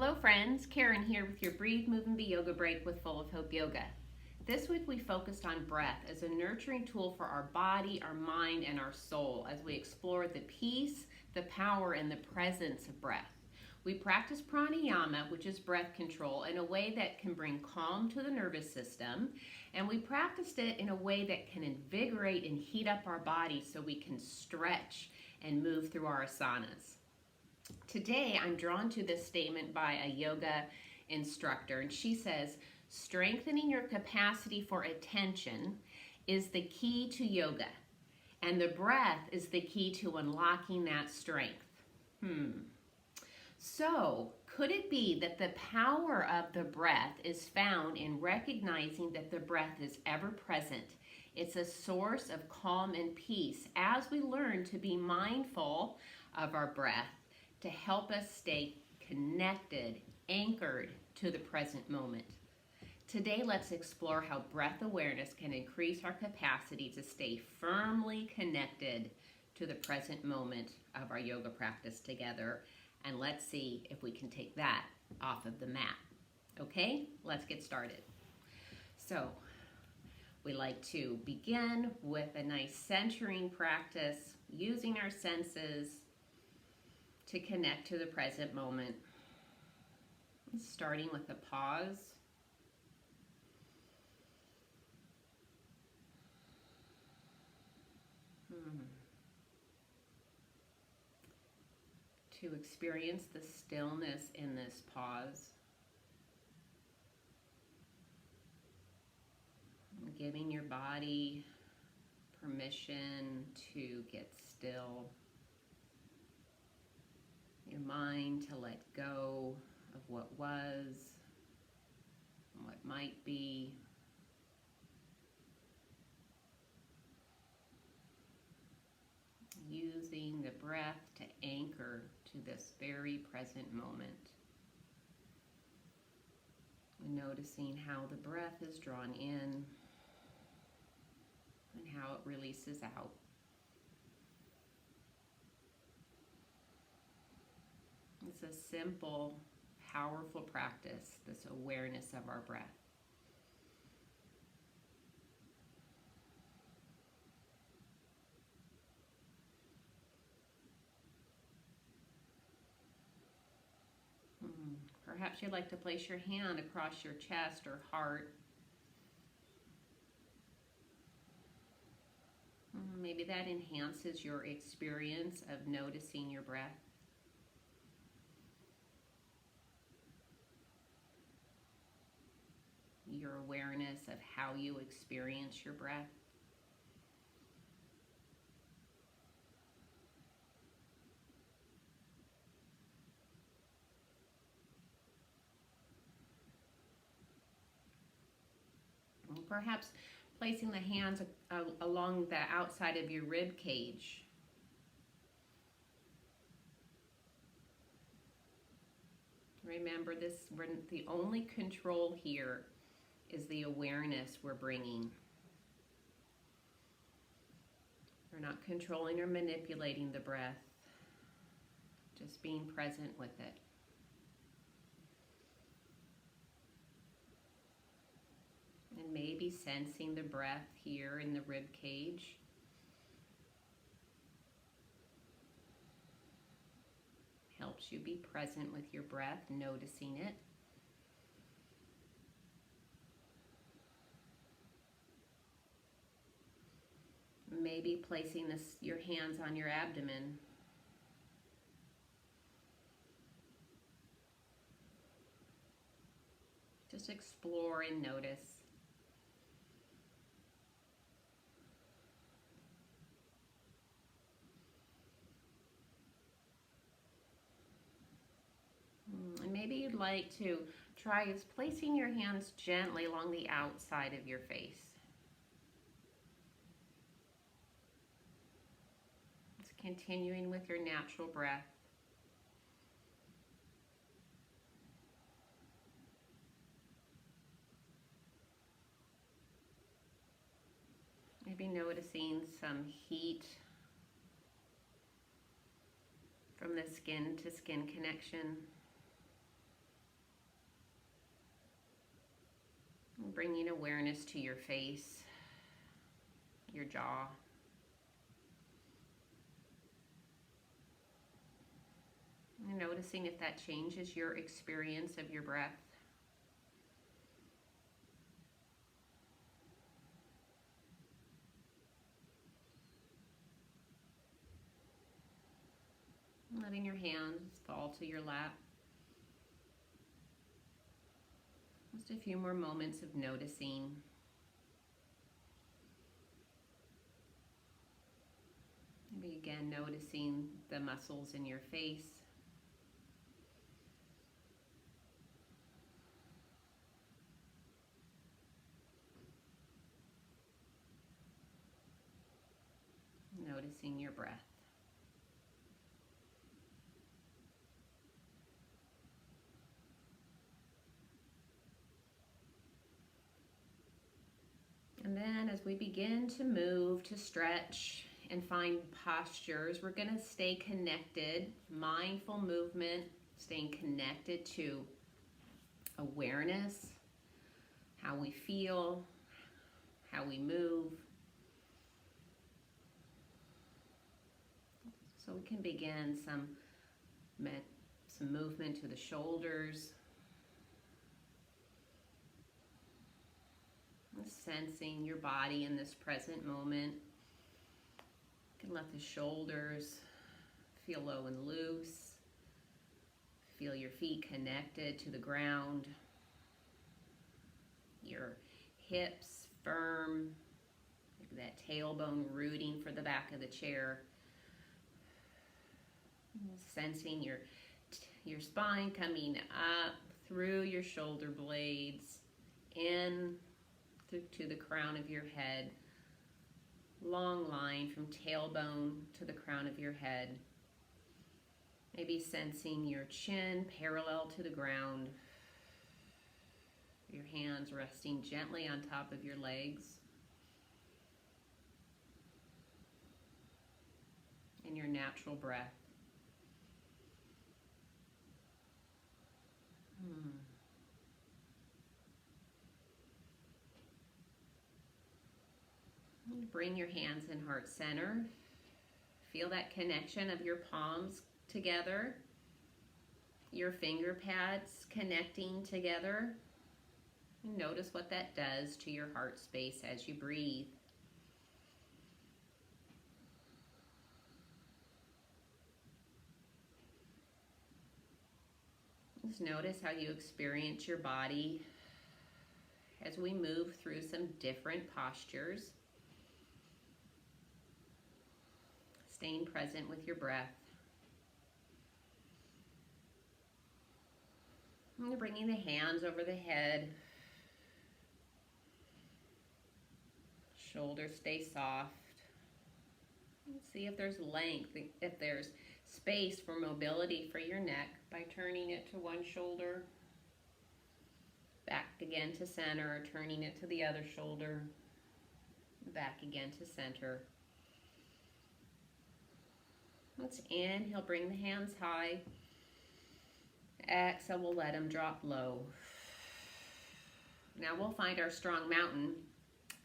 Hello friends, Karen here with your Breathe, Move, and Be Yoga Break with Full of Hope Yoga. This week we focused on breath as a nurturing tool for our body, our mind, and our soul as we explore the peace, the power, and the presence of breath. We practice pranayama, which is breath control, in a way that can bring calm to the nervous system, and we practiced it in a way that can invigorate and heat up our body so we can stretch and move through our asanas. Today, I'm drawn to this statement by a yoga instructor, and she says, strengthening your capacity for attention is the key to yoga, and the breath is the key to unlocking that strength. So, could it be that the power of the breath is found in recognizing that the breath is ever present? It's a source of calm and peace as we learn to be mindful of our breath, to help us stay connected, anchored to the present moment. Today, let's explore how breath awareness can increase our capacity to stay firmly connected to the present moment of our yoga practice together. And let's see if we can take that off of the mat. Okay, let's get started. So, we like to begin with a nice centering practice using our senses to connect to the present moment. Starting with a pause. To experience the stillness in this pause. Giving your body permission to get still. Your mind to let go of what was, what might be. Using the breath to anchor to this very present moment. And noticing how the breath is drawn in and how it releases out. It's a simple, powerful practice, this awareness of our breath. Perhaps you'd like to place your hand across your chest or heart. Maybe that enhances your experience of noticing your breath. Your awareness of how you experience your breath. Perhaps placing the hands along the outside of your rib cage. Remember this, the only control here is the awareness we're bringing. We're not controlling or manipulating the breath, just being present with it. And maybe sensing the breath here in the rib cage. Helps you be present with your breath, noticing it. Maybe placing your hands on your abdomen. Just explore and notice. And maybe you'd like to try placing your hands gently along the outside of your face. Just continuing with your natural breath. Maybe noticing some heat from the skin to skin connection. Bringing awareness to your face, your jaw. And noticing if that changes your experience of your breath. Letting your hands fall to your lap. Just a few more moments of noticing. Maybe again noticing the muscles in your face. Noticing your breath. And then as we begin to move, to stretch and find postures, we're going to stay connected, mindful movement, staying connected to awareness, how we feel, how we move. So we can begin some movement to the shoulders. Sensing your body in this present moment. You can let the shoulders feel low and loose. Feel your feet connected to the ground. Your hips firm. That tailbone rooting for the back of the chair. Sensing your spine coming up through your shoulder blades, in to the crown of your head. Long line from tailbone to the crown of your head. Maybe sensing your chin parallel to the ground. Your hands resting gently on top of your legs. And your natural breath. Bring your hands in heart center. Feel that connection of your palms together. Your finger pads connecting together. Notice what that does to your heart space as you breathe. Just notice how you experience your body as we move through some different postures. Staying present with your breath. And you're bringing the hands over the head. Shoulders stay soft. See if there's length, if there's space for mobility for your neck by turning it to one shoulder. Back again to center, turning it to the other shoulder. Back again to center. Let's inhale, bring the hands high. Exhale, we'll let them drop low. Now we'll find our strong mountain,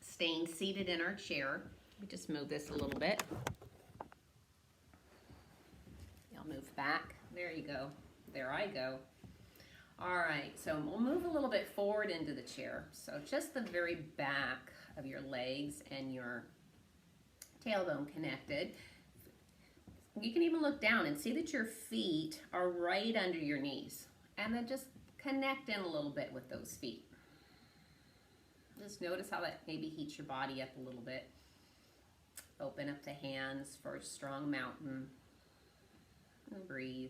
staying seated in our chair. Let me just move this a little bit. I'll move back. There you go. There I go. All right, so we'll move a little bit forward into the chair. So just the very back of your legs and your tailbone connected. You can even look down and see that your feet are right under your knees. And then just connect in a little bit with those feet. Just notice how that maybe heats your body up a little bit. Open up the hands for a strong mountain. And breathe.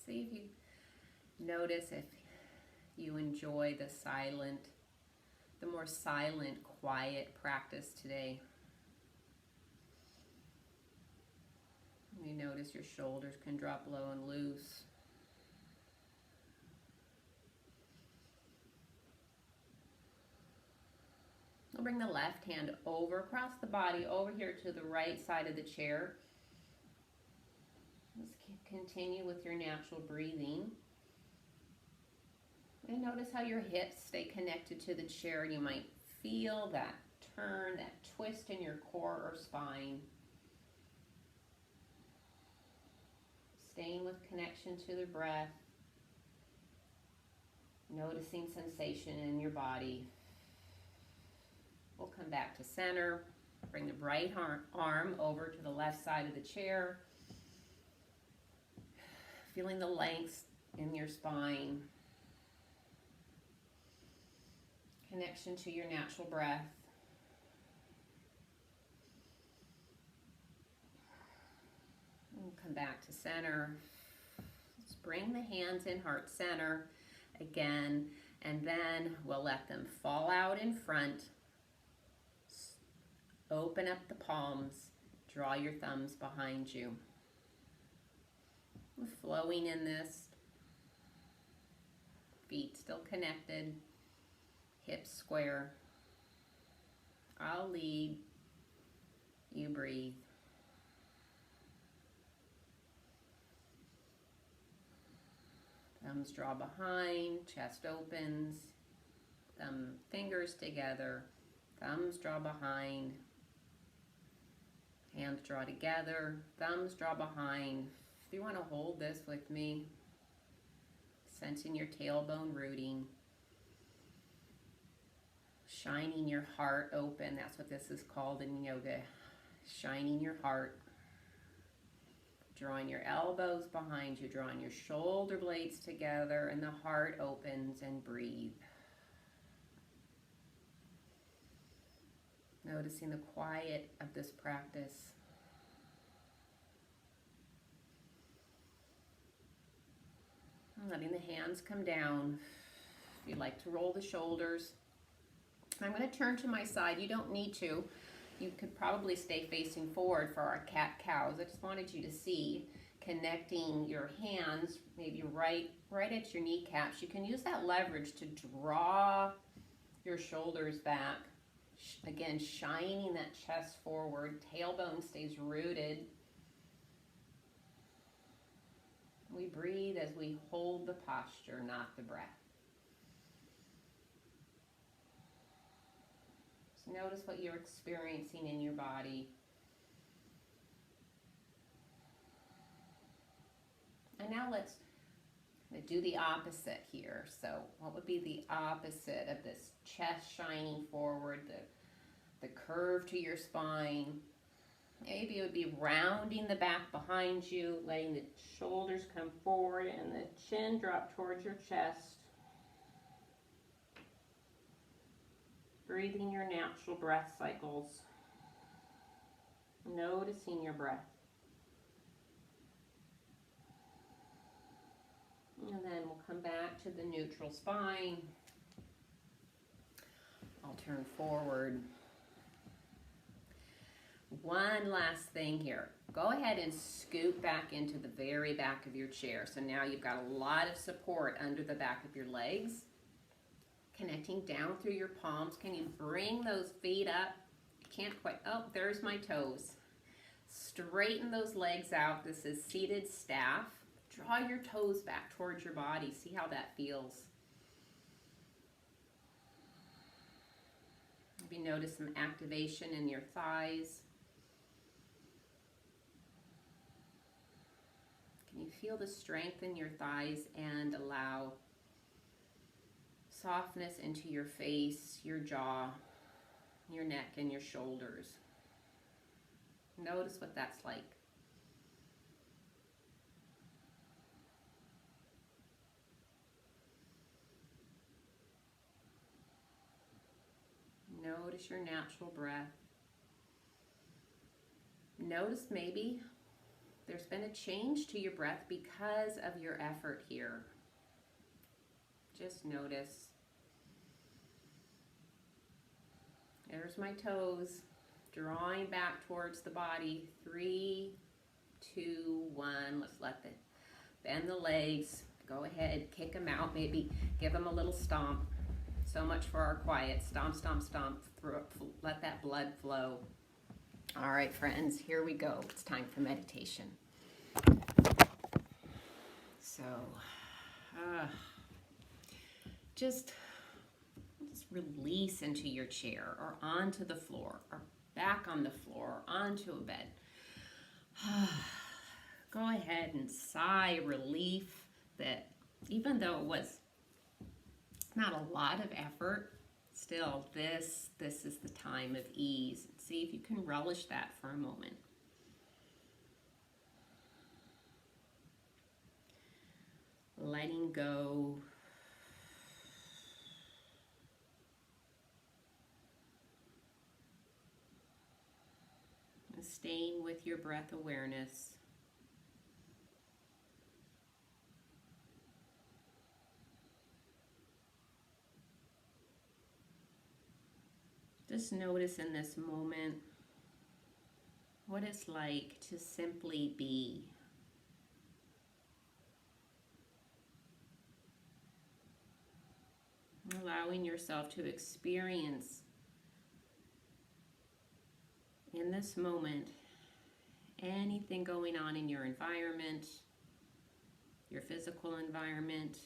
See if you notice if you enjoy the more silent, quiet practice today. You notice your shoulders can drop low and loose. We'll bring the left hand over across the body, over here to the right side of the chair. Let's continue with your natural breathing. And notice how your hips stay connected to the chair. You might feel that turn, that twist in your core or spine. Staying with connection to the breath. Noticing sensation in your body. We'll come back to center. Bring the right arm over to the left side of the chair. Feeling the length in your spine. Connection to your natural breath. And come back to center. Let's bring the hands in heart center again, and then we'll let them fall out in front. Open up the palms. Draw your thumbs behind you. We're flowing in this. Feet still connected. Hips square. I'll lead. You breathe. Thumbs draw behind, chest opens. Thumb fingers together. Thumbs draw behind. Hands draw together. Thumbs draw behind. If you want to hold this with me, sensing your tailbone rooting. Shining your heart open. That's what this is called in yoga. Shining your heart. Drawing your elbows behind you. Drawing your shoulder blades together. And the heart opens and breathe. Noticing the quiet of this practice. And letting the hands come down. If you'd like to roll the shoulders. I'm going to turn to my side. You don't need to. You could probably stay facing forward for our cat-cows. I just wanted you to see connecting your hands, maybe right at your kneecaps. You can use that leverage to draw your shoulders back. Again, shining that chest forward. Tailbone stays rooted. We breathe as we hold the posture, not the breath. So notice what you're experiencing in your body. And now let's do the opposite here. So what would be the opposite of this chest shining forward, the curve to your spine? Maybe it would be rounding the back behind you, letting the shoulders come forward and the chin drop towards your chest. Breathing your natural breath cycles. Noticing your breath. And then we'll come back to the neutral spine. I'll turn forward. One last thing here. Go ahead and scoot back into the very back of your chair. So now you've got a lot of support under the back of your legs. Connecting down through your palms. Can you bring those feet up? Can't quite. Oh, there's my toes. Straighten those legs out. This is seated staff. Draw your toes back towards your body. See how that feels. Maybe notice some activation in your thighs. Can you feel the strength in your thighs and allow softness into your face, your jaw, your neck, and your shoulders? Notice what that's like. Notice your natural breath. Notice maybe there's been a change to your breath because of your effort here. Just notice. There's my toes, drawing back towards the body. 3, 2, 1. Let's bend the legs. Go ahead, kick them out. Maybe give them a little stomp. So much for our quiet. Stomp, stomp, stomp. Let that blood flow. All right, friends, here we go. It's time for meditation. So, just release into your chair or onto the floor or back on the floor or onto a bed. Go ahead and sigh relief that even though it was not a lot of effort, still this is the time of ease. See if you can relish that for a moment. Letting go. And staying with your breath awareness. Just notice in this moment what it's like to simply be. Allowing yourself to experience in this moment anything going on in your environment, your physical environment,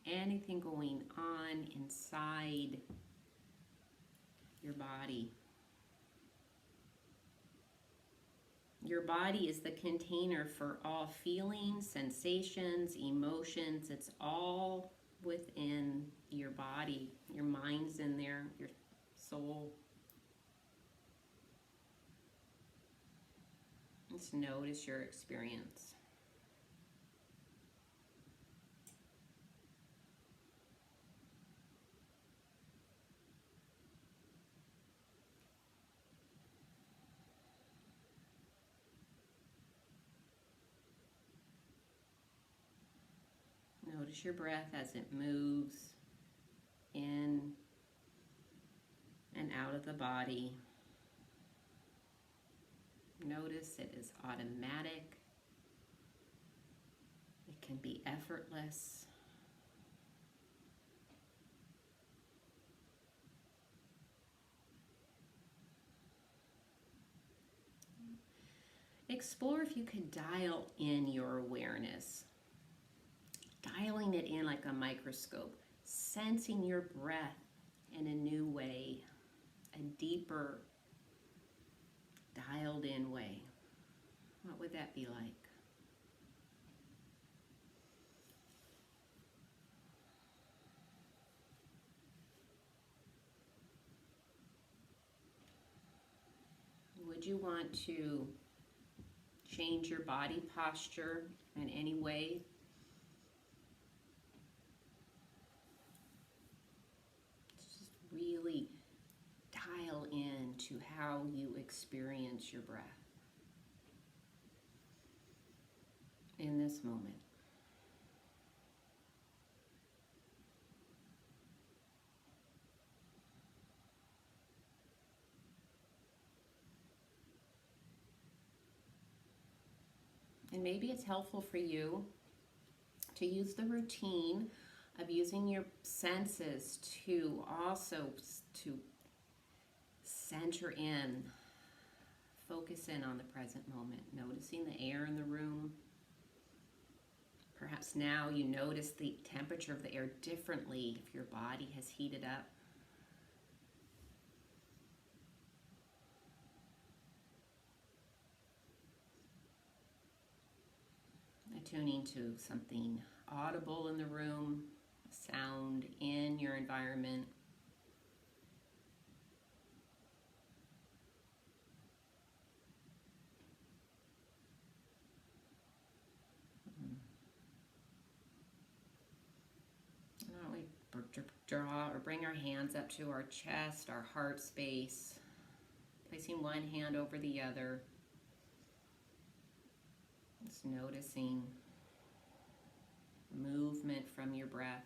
anything going on inside your body. Your body is the container for all feelings, sensations, emotions. It's all within your body. Your mind's in there, your soul. Just notice your experience. Notice your breath as it moves in and out of the body. Notice it is automatic. It can be effortless. Explore if you could dial in your awareness. Dialing it in like a microscope, sensing your breath in a new way, a deeper, dialed in way. What would that be like? Would you want to change your body posture in any way? Just really dial in to how you experience your breath in this moment. And maybe it's helpful for you to use the routine of using your senses to also to center in, focus in on the present moment, noticing the air in the room. Perhaps now you notice the temperature of the air differently if your body has heated up. Attuning to something audible in the room, sound in your environment. Now we draw or bring our hands up to our chest, our heart space, placing one hand over the other. Just noticing movement from your breath.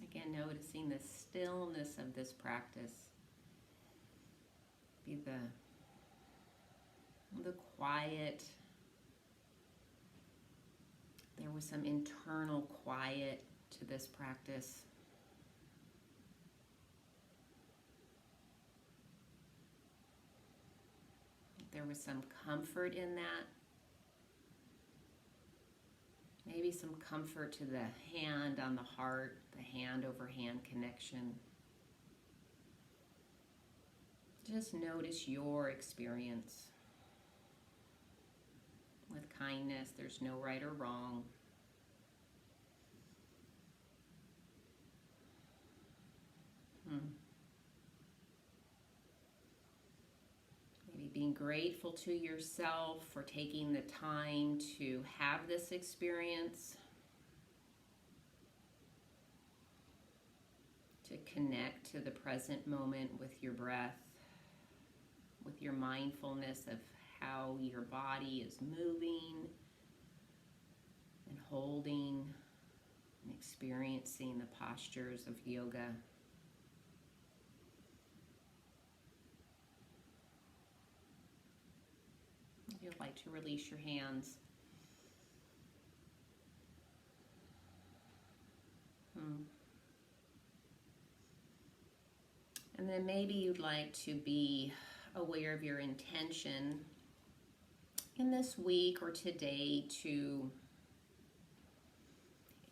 Again, noticing the stillness of this practice. Be the quiet. There was some internal quiet to this practice. there was some comfort in that. Maybe some comfort to the hand on the heart, the hand over hand connection. Just notice your experience with kindness. There's no right or wrong. Maybe being grateful to yourself for taking the time to have this experience, to connect to the present moment with your breath, with your mindfulness of how your body is moving and holding and experiencing the postures of yoga. If you'd like to release your hands. And then maybe you'd like to be aware of your intention in this week or today to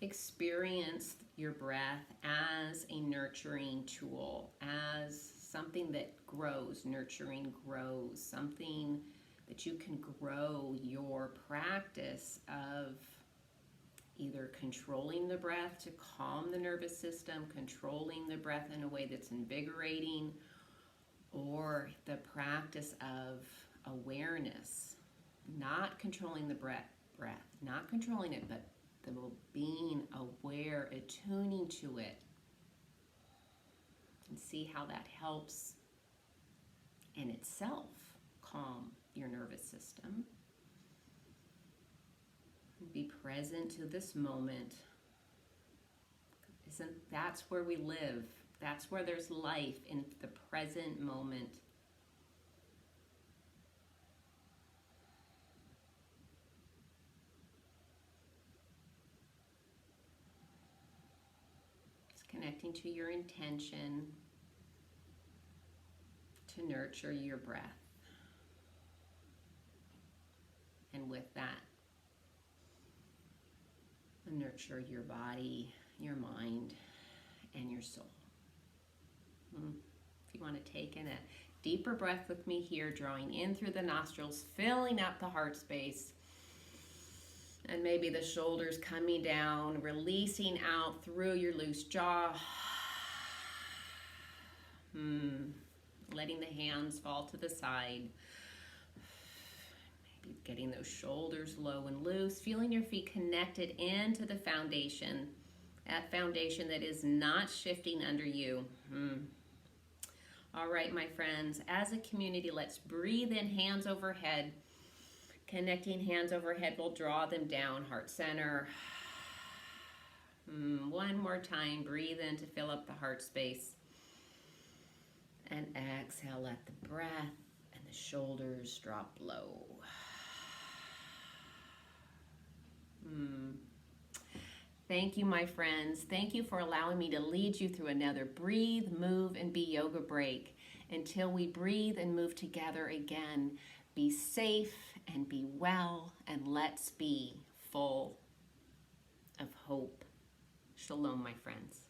experience your breath as a nurturing tool, as something that grows, nurturing grows, something that you can grow your practice of either controlling the breath to calm the nervous system, controlling the breath in a way that's invigorating, or the practice of awareness, not controlling the breath, not controlling it, but being aware, attuning to it, and see how that helps in itself calm your nervous system. Be present to this moment. That's where we live. That's where there's life, in the present moment. Just connecting to your intention to nurture your breath. And with that, nurture your body, your mind, and your soul. If you want to take in a deeper breath with me here, drawing in through the nostrils, filling up the heart space, and maybe the shoulders coming down, releasing out through your loose jaw. Letting the hands fall to the side. Maybe getting those shoulders low and loose, feeling your feet connected into the foundation, that foundation that is not shifting under you. All right, my friends, as a community, let's breathe in, hands overhead. Connecting hands overhead, we'll draw them down, heart center. One more time, breathe in to fill up the heart space. And exhale, let the breath and the shoulders drop low. Thank you, my friends. Thank you for allowing me to lead you through another Breathe, Move, and Be Yoga break. Until we breathe and move together again, be safe and be well, and let's be full of hope. Shalom, my friends.